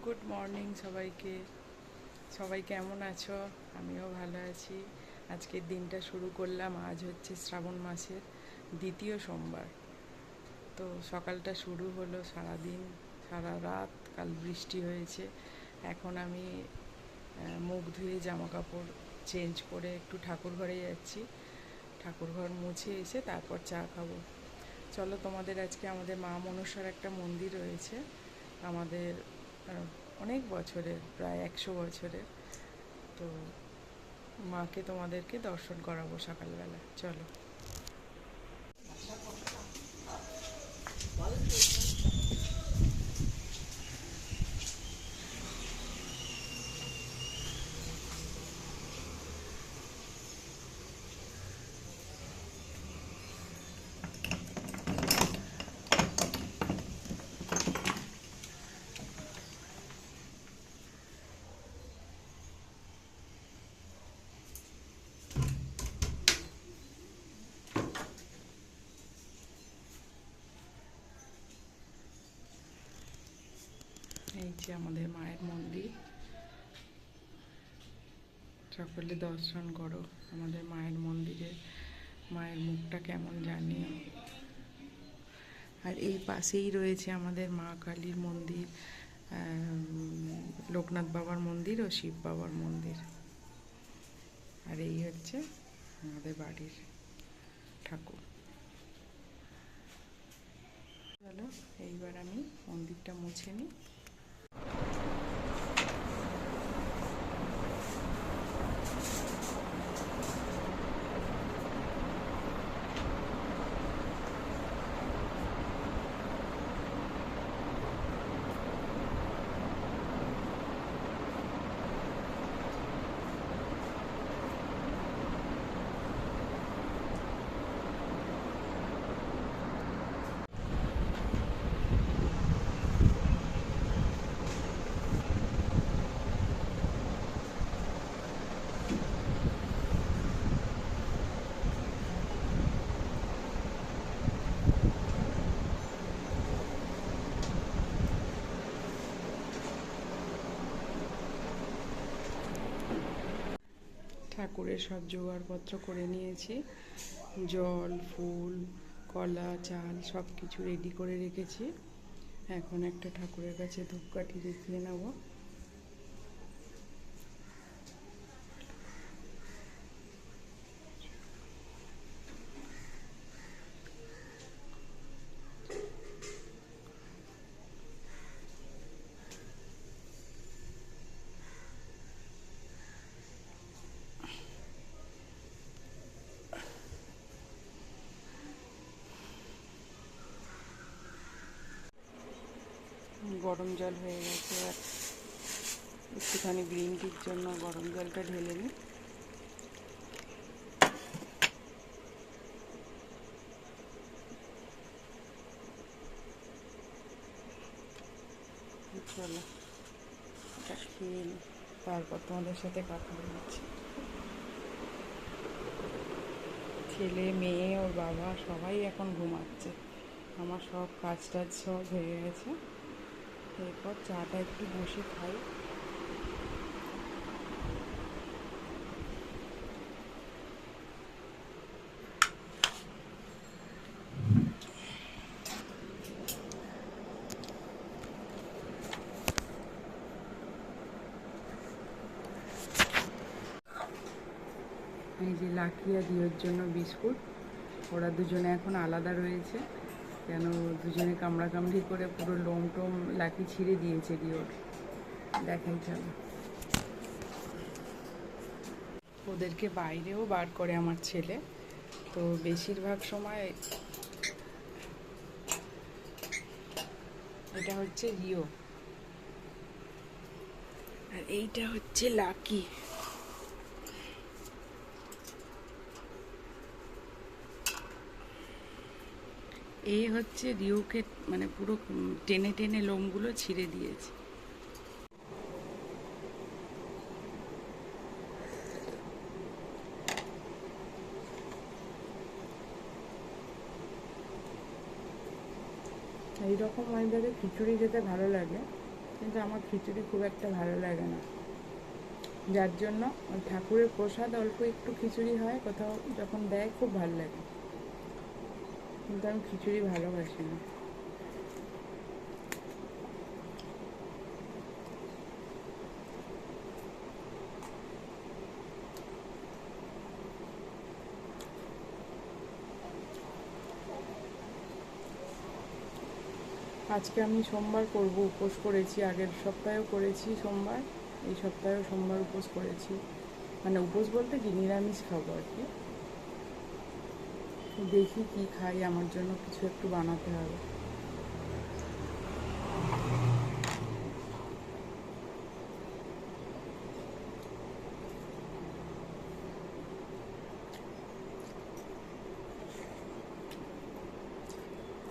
Good morning সবাইকে। সবাই কেমন আছো? আমিও ভালো আছি। আজকের দিনটা শুরু করলাম। আজ হচ্ছে শ্রাবণ মাসের দ্বিতীয় সোমবার। তো সকালটা শুরু হলো, সারাদিন সারা রাত কাল বৃষ্টি হয়েছে। এখন আমি মুখ ধুয়ে জামা কাপড় চেঞ্জ করে একটু ঠাকুর ঘরে যাচ্ছি। ঠাকুর ঘর মুছে এসে তারপর চা খাবো। চলো, তোমাদের আজকে আমাদের মা মনসার একটা মন্দির রয়েছে আমাদের, অনেক বছরের, প্রায় 100 বছরের। তো মাকে তোমাদেরকে দর্শন করাবো সকালবেলা। চলো। এই যে আমাদের মায়ের মন্দির, সকলে দর্শন করো আমাদের মায়ের মন্দিরে। মায়ের মুখটা কেমন জানিও। আর এই পাশেই রয়েছে আমাদের মা কালীর মন্দির, লোকনাথ বাবার মন্দির ও শিব বাবার মন্দির। আর এই হচ্ছে আমাদের বাড়ির ঠাকুর। চলো, এইবার আমি মন্দিরটা মুছে নিই। ঠাকুরের সব জোগাড়পত্র করে নিয়েছি। জল, ফুল, কলা, চাল সব কিছু রেডি করে রেখেছি। এখন একটা ঠাকুরের কাছে ধূপকাঠি দেখিয়ে নেব। গরম জল হয়ে গেছে, আর একটুখানি গ্রিন টির জন্য গরম জলটা ঢেলে নিই। চলো, এটা খেয়ে নিই, তারপর তোমাদের সাথে কথা বলছি। ছেলে, মেয়ে, ওর বাবা সবাই এখন ঘুমাচ্ছে। আমার সব কাজ টাজ সব হয়ে গেছে। এরপর চাটা একটু বসে খাই। এই যে লাকি আর দিওর জন্য বিস্কুট। ওরা দুজনে এখন আলাদা রয়েছে, কেন দুজনে কামড়াকামড়ি করে পুরো লোম টোম লাকি ছিঁড়ে দিয়েছে দিওর। দেখাই চলো। ওদেরকে বাইরেও বার করে আমার ছেলে, তো বেশিরভাগ সময় এটা হচ্ছে রিও আর এইটা হচ্ছে লাকি। এই হচ্ছে রিওকে মানে পুরো টেনে টেনে লোমগুলো ছিঁড়ে দিয়েছে। এইরকম ওয়েদারে খিচুড়ি খেতে ভালো লাগে, কিন্তু আমার খিচুড়ি খুব একটা ভালো লাগে না, যার জন্য ওই ঠাকুরের প্রসাদ অল্প একটু খিচুড়ি হয় কোথাও যখন দেয় খুব ভালো লাগে, কিন্তু আমি খিচুড়ি ভালোবাসি না। আজকে আমি সোমবার করব, উপোস করেছি, আগের সপ্তাহেও করেছি সোমবার, এই সপ্তাহেও সোমবার উপোস করেছি, মানে উপোস বলতে কি নিরামিষ খাবো আর কি। দেখি কি খাই, আমার জন্য কিছু একটু বানাতে হবে।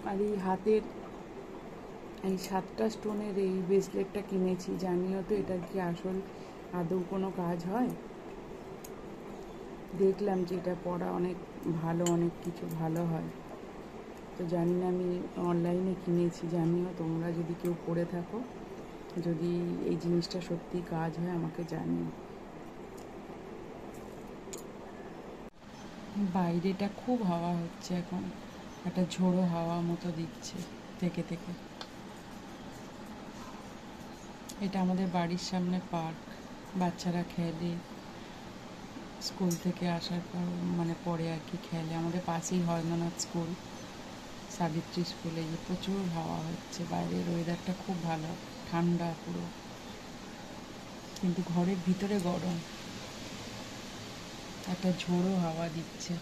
আর এই হাতের এই 7টা স্টোনের এই ব্রেসলেটটা কিনেছি, জানিও তো এটার কি আসল আদৌ কোনো কাজ হয়। দেখলাম যে এটা পরা অনেক ভালো, অনেক কিছু ভালো হয়, তো জানি না, আমি অনলাইনে কিনেছি, জানিও তোমরা যদি কেউ পরে থাকো, যদি এই জিনিসটা সত্যি কাজ হয় আমাকে জানিও। বাইরেটা খুব হাওয়া হচ্ছে এখন, একটা ঝোড়ো হাওয়া মতো দিচ্ছে থেকে থেকে। এটা আমাদের বাড়ির সামনে পার্ক, বাচ্চারা খেলে, স্কুল থেকে আসার পর মানে পরে আর কি খেলে, আমাদের পাশেই হরেন্দ্রনাথ স্কুল, সাবিত্রী স্কুলে। যে প্রচুর হাওয়া হচ্ছে, বাইরের ওয়েদারটা খুব ভালো, ঠান্ডা পুরো, কিন্তু ঘরের ভিতরে গরম, একটা ঝোড়ো হাওয়া দিচ্ছে।